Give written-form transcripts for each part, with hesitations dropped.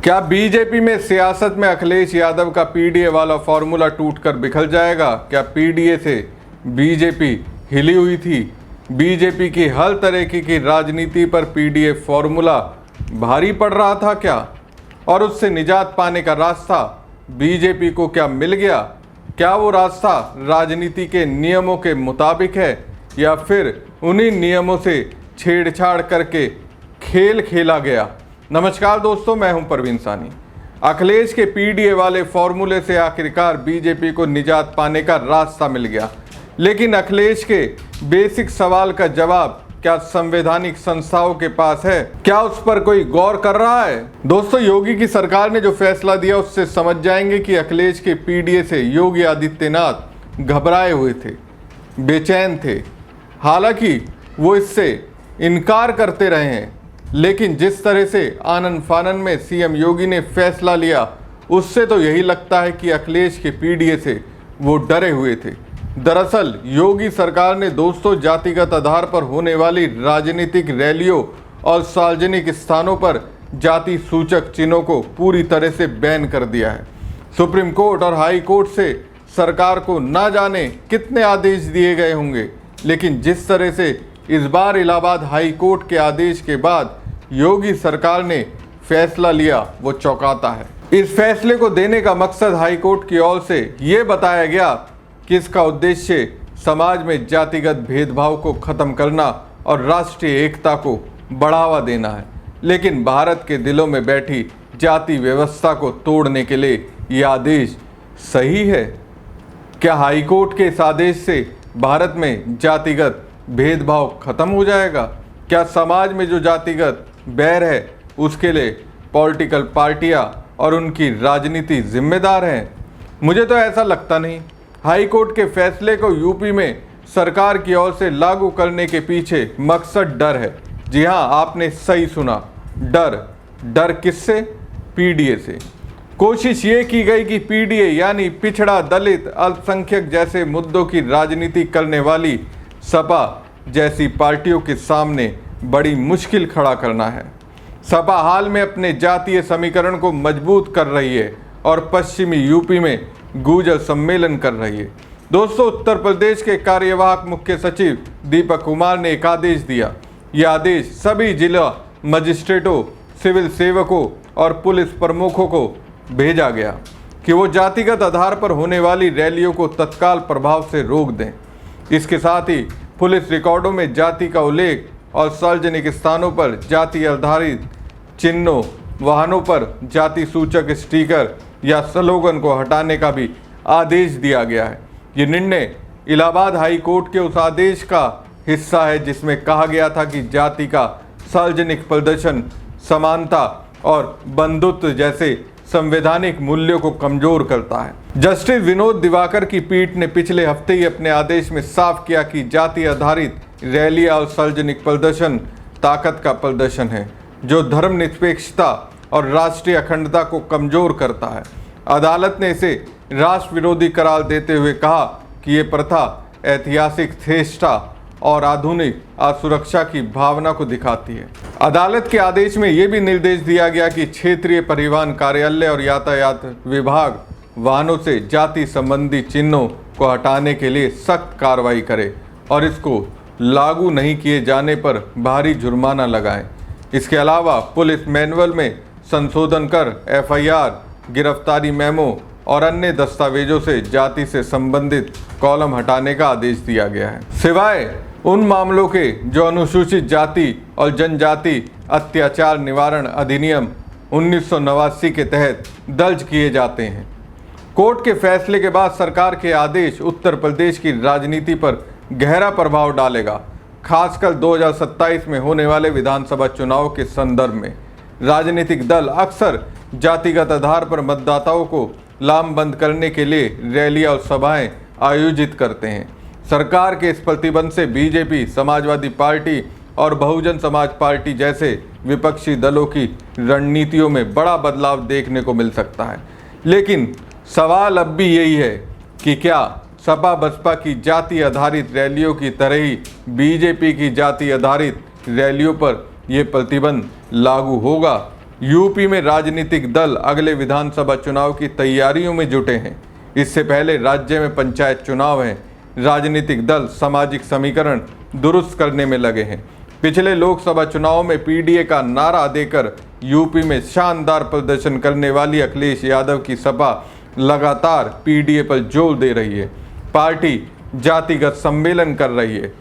क्या बीजेपी में सियासत में अखिलेश यादव का पीडीए वाला फॉर्मूला टूटकर बिखर जाएगा? क्या पीडीए से बीजेपी हिली हुई थी? बीजेपी की हर तरह की राजनीति पर पीडीए फॉर्मूला भारी पड़ रहा था क्या? और उससे निजात पाने का रास्ता बीजेपी को क्या मिल गया? क्या वो रास्ता राजनीति के नियमों के मुताबिक है या फिर उन्हीं नियमों से छेड़छाड़ करके खेल खेला गया? नमस्कार दोस्तों, मैं हूं परवीन सानी। अखिलेश के पीडीए वाले फॉर्मूले से आखिरकार बीजेपी को निजात पाने का रास्ता मिल गया, लेकिन अखिलेश के बेसिक सवाल का जवाब क्या संवैधानिक संस्थाओं के पास है? क्या उस पर कोई गौर कर रहा है? दोस्तों, योगी की सरकार ने जो फैसला दिया उससे समझ जाएंगे कि अखिलेश के पीडीए से योगी आदित्यनाथ घबराए हुए थे, बेचैन थे। हालांकि वो इससे इनकार करते रहे हैं, लेकिन जिस तरह से आनन फानन में सीएम योगी ने फैसला लिया उससे तो यही लगता है कि अखिलेश के पीडीए से वो डरे हुए थे। दरअसल योगी सरकार ने दोस्तों जातिगत आधार पर होने वाली राजनीतिक रैलियों और सार्वजनिक स्थानों पर जाति सूचक चिन्हों को पूरी तरह से बैन कर दिया है। सुप्रीम कोर्ट और हाई कोर्ट से सरकार को ना जाने कितने आदेश दिए गए होंगे, लेकिन जिस तरह से इस बार इलाहाबाद हाई कोर्ट के आदेश के बाद योगी सरकार ने फैसला लिया वो चौंकाता है। इस फैसले को देने का मकसद हाई कोर्ट की ओर से ये बताया गया कि इसका उद्देश्य समाज में जातिगत भेदभाव को खत्म करना और राष्ट्रीय एकता को बढ़ावा देना है। लेकिन भारत के दिलों में बैठी जाति व्यवस्था को तोड़ने के लिए ये आदेश सही है? क्या हाई कोर्ट के इस आदेश से भारत में जातिगत भेदभाव खत्म हो जाएगा? क्या समाज में जो जातिगत बैर है उसके लिए पॉलिटिकल पार्टियां और उनकी राजनीति जिम्मेदार हैं? मुझे तो ऐसा लगता नहीं। हाई कोर्ट के फैसले को यूपी में सरकार की ओर से लागू करने के पीछे मकसद डर है। जी हां, आपने सही सुना, डर। डर किससे? पीडीए से। कोशिश ये की गई कि पीडीए यानी पिछड़ा, दलित, अल्पसंख्यक जैसे मुद्दों की राजनीति करने वाली सपा जैसी पार्टियों के सामने बड़ी मुश्किल खड़ा करना है। सपा हाल में अपने जातीय समीकरण को मजबूत कर रही है और पश्चिमी यूपी में गुर्जर सम्मेलन कर रही है। दोस्तों, उत्तर प्रदेश के कार्यवाहक मुख्य सचिव दीपक कुमार ने एक आदेश दिया। यह आदेश सभी जिला मजिस्ट्रेटों, सिविल सेवकों और पुलिस प्रमुखों को भेजा गया कि वो जातिगत आधार पर होने वाली रैलियों को तत्काल प्रभाव से रोक दें। इसके साथ ही पुलिस रिकॉर्डों में जाति का उल्लेख और सार्वजनिक स्थानों पर जाति आधारित चिन्हों, वाहनों पर जाति सूचक स्टिकर या स्लोगन को हटाने का भी आदेश दिया गया है। ये निर्णय इलाहाबाद हाई कोर्ट के उस आदेश का हिस्सा है जिसमें कहा गया था कि जाति का सार्वजनिक प्रदर्शन समानता और बंधुत्व जैसे संवैधानिक मूल्यों को कमजोर करता है। जस्टिस विनोद दिवाकर की पीठ ने पिछले हफ्ते ही अपने आदेश में साफ किया कि जाति आधारित रैलियां और सार्वजनिक प्रदर्शन ताकत का प्रदर्शन है जो धर्मनिरपेक्षता और राष्ट्रीय अखंडता को कमजोर करता है। अदालत ने इसे राष्ट्र विरोधी करार देते हुए कहा कि ये प्रथा ऐतिहासिक श्रेष्ठता और आधुनिक असुरक्षा की भावना को दिखाती है। अदालत के आदेश में यह भी निर्देश दिया गया कि क्षेत्रीय परिवहन कार्यालय और यातायात विभाग वाहनों से जाति संबंधी चिन्हों को हटाने के लिए सख्त कार्रवाई करे और इसको लागू नहीं किए जाने पर भारी जुर्माना लगाएं। इसके अलावा पुलिस मैनुअल में संशोधन कर एफआईआर, गिरफ्तारी मेमो और अन्य दस्तावेजों से जाति से संबंधित कॉलम हटाने का आदेश दिया गया है, सिवाय उन मामलों के जो अनुसूचित जाति और जनजाति अत्याचार निवारण अधिनियम 1989 के तहत दर्ज किए जाते हैं। कोर्ट के फैसले के बाद सरकार के आदेश उत्तर प्रदेश की राजनीति पर गहरा प्रभाव डालेगा, खासकर 2027 में होने वाले विधानसभा चुनाव के संदर्भ में। राजनीतिक दल अक्सर जातिगत आधार पर मतदाताओं को लामबंद करने के लिए रैलियां और सभाएं आयोजित करते हैं। सरकार के इस प्रतिबंध से बीजेपी, समाजवादी पार्टी और बहुजन समाज पार्टी जैसे विपक्षी दलों की रणनीतियों में बड़ा बदलाव देखने को मिल सकता है। लेकिन सवाल अब भी यही है कि क्या सपा बसपा की जाति आधारित रैलियों की तरह ही बीजेपी की जाति आधारित रैलियों पर यह प्रतिबंध लागू होगा यूपी में राजनीतिक दल अगले विधानसभा चुनाव की तैयारियों में जुटे हैं। इससे पहले राज्य में पंचायत चुनाव हैं। राजनीतिक दल सामाजिक समीकरण दुरुस्त करने में लगे हैं। पिछले लोकसभा चुनाव में पीडीए का नारा देकर यूपी में शानदार प्रदर्शन करने वाली अखिलेश यादव की सपा लगातार पीडीए पर जोर दे रही है। पार्टी जातिगत सम्मेलन कर रही है।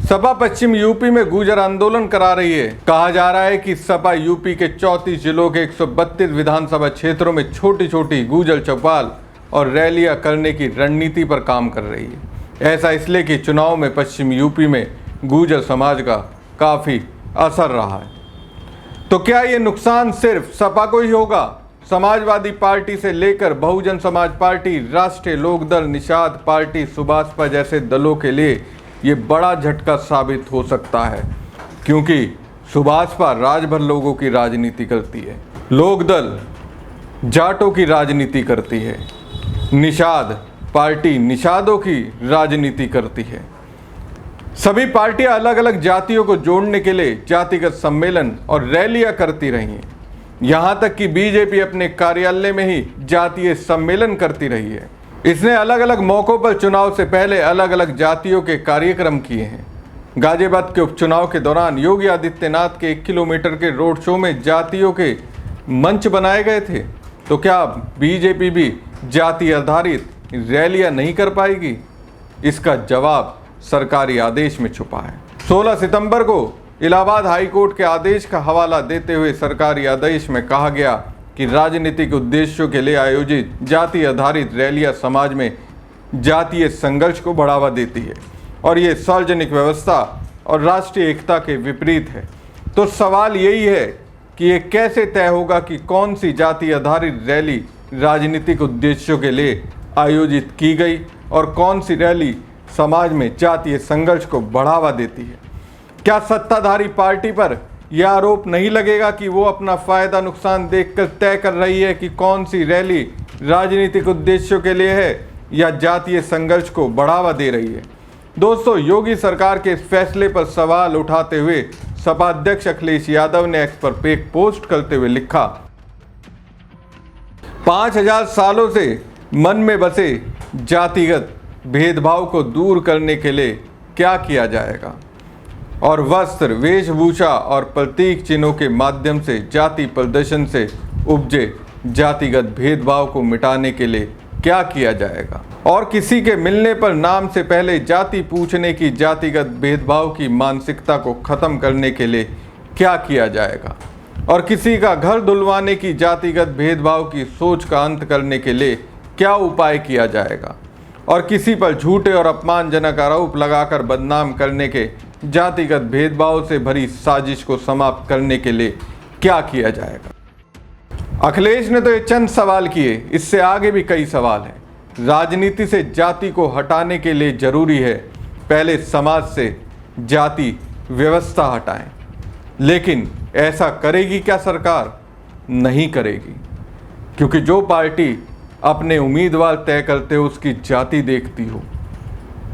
सपा पश्चिम यूपी में गुर्जर आंदोलन करा रही है। कहा जा रहा है कि सपा यूपी के 34 जिलों के 132 विधानसभा क्षेत्रों में छोटी छोटी गुर्जर चौपाल और रैलियां करने की रणनीति पर काम कर रही है। ऐसा इसलिए कि चुनाव में पश्चिम यूपी में गुर्जर समाज का काफ़ी असर रहा है। तो क्या ये नुकसान सिर्फ सपा को ही होगा? समाजवादी पार्टी से लेकर बहुजन समाज पार्टी, राष्ट्रीय लोकदल, निषाद पार्टी, सुभाषपा जैसे दलों के लिए ये बड़ा झटका साबित हो सकता है, क्योंकि सुभाषपा राजभर लोगों की राजनीति करती है, लोकदल जाटों की राजनीति करती है, निषाद पार्टी निषादों की राजनीति करती है। सभी पार्टियां अलग अलग जातियों को जोड़ने के लिए जातिगत सम्मेलन और रैलियां करती रही हैं। यहां तक कि बीजेपी अपने कार्यालय में ही जातीय सम्मेलन करती रही है। इसने अलग अलग मौकों पर चुनाव से पहले अलग अलग जातियों के कार्यक्रम किए हैं। गाजियाबाद के उपचुनाव के दौरान योगी आदित्यनाथ के 1 किलोमीटर के रोड शो में जातियों के मंच बनाए गए थे। तो क्या बीजेपी भी जाति आधारित रैलियां नहीं कर पाएगी? इसका जवाब सरकारी आदेश में छुपा है। 16 सितंबर को इलाहाबाद हाई कोर्ट के आदेश का हवाला देते हुए सरकारी आदेश में कहा गया कि राजनीतिक उद्देश्यों के लिए आयोजित जाति आधारित रैलियां समाज में जातीय संघर्ष को बढ़ावा देती है और ये सार्वजनिक व्यवस्था और राष्ट्रीय एकता के विपरीत है। तो सवाल यही है कि ये कैसे तय होगा कि कौन सी जाति आधारित रैली राजनीतिक उद्देश्यों के लिए आयोजित की गई और कौन सी रैली समाज में जातीय संघर्ष को बढ़ावा देती है? क्या सत्ताधारी पार्टी पर यह आरोप नहीं लगेगा कि वो अपना फायदा नुकसान देखकर तय कर रही है कि कौन सी रैली राजनीतिक उद्देश्यों के लिए है या जातीय संघर्ष को बढ़ावा दे रही है? दोस्तों, योगी सरकार के इस फैसले पर सवाल उठाते हुए सपा अध्यक्ष अखिलेश यादव ने एक्स पर एक पोस्ट करते हुए लिखा, 5000 सालों से मन में बसे जातिगत भेदभाव को दूर करने के लिए क्या किया जाएगा और वस्त्र, वेशभूषा और प्रतीक चिन्हों के माध्यम से जाति प्रदर्शन से उपजे जातिगत भेदभाव को मिटाने के लिए क्या किया जाएगा और किसी के मिलने पर नाम से पहले जाति पूछने की जातिगत भेदभाव की मानसिकता को खत्म करने के लिए क्या किया जाएगा और किसी का घर धुलवाने की जातिगत भेदभाव की सोच का अंत करने के लिए क्या उपाय किया जाएगा और किसी पर झूठे और अपमानजनक आरोप लगाकर बदनाम करने के जातिगत भेदभाव से भरी साजिश को समाप्त करने के लिए क्या किया जाएगा। अखिलेश ने तो ये चंद सवाल किए, इससे आगे भी कई सवाल हैं। राजनीति से जाति को हटाने के लिए जरूरी है पहले समाज से जाति व्यवस्था हटाएं, लेकिन ऐसा करेगी क्या सरकार? नहीं करेगी, क्योंकि जो पार्टी अपने उम्मीदवार तय करते हो उसकी जाति देखती हो।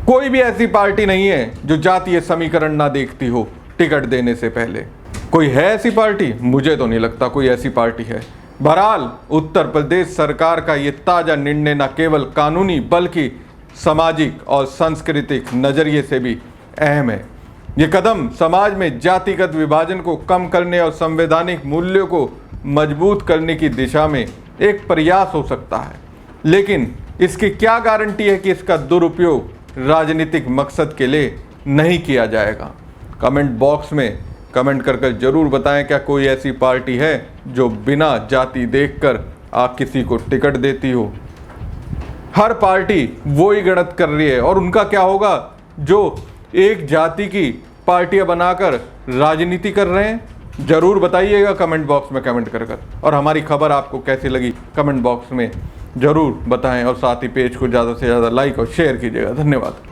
कोई भी ऐसी पार्टी नहीं है जो जातीय समीकरण ना देखती हो टिकट देने से पहले। कोई है ऐसी पार्टी? मुझे तो नहीं लगता कोई ऐसी पार्टी है। बहरहाल उत्तर प्रदेश सरकार का ये ताज़ा निर्णय न केवल कानूनी बल्कि सामाजिक और सांस्कृतिक नज़रिए से भी अहम है। ये कदम समाज में जातिगत विभाजन को कम करने और संवैधानिक मूल्यों को मजबूत करने की दिशा में एक प्रयास हो सकता है, लेकिन इसकी क्या गारंटी है कि इसका दुरुपयोग राजनीतिक मकसद के लिए नहीं किया जाएगा? कमेंट बॉक्स में कमेंट कर जरूर बताएं, क्या कोई ऐसी पार्टी है जो बिना जाति देखकर आप किसी को टिकट देती हो? हर पार्टी वो ही गणित कर रही है और उनका क्या होगा जो एक जाति की पार्टियां बनाकर राजनीति कर रहे हैं? जरूर बताइएगा कमेंट बॉक्स में कमेंट कर और हमारी खबर आपको कैसी लगी कमेंट बॉक्स में जरूर बताएं और साथ ही पेज को ज़्यादा से ज़्यादा लाइक और शेयर कीजिएगा। धन्यवाद।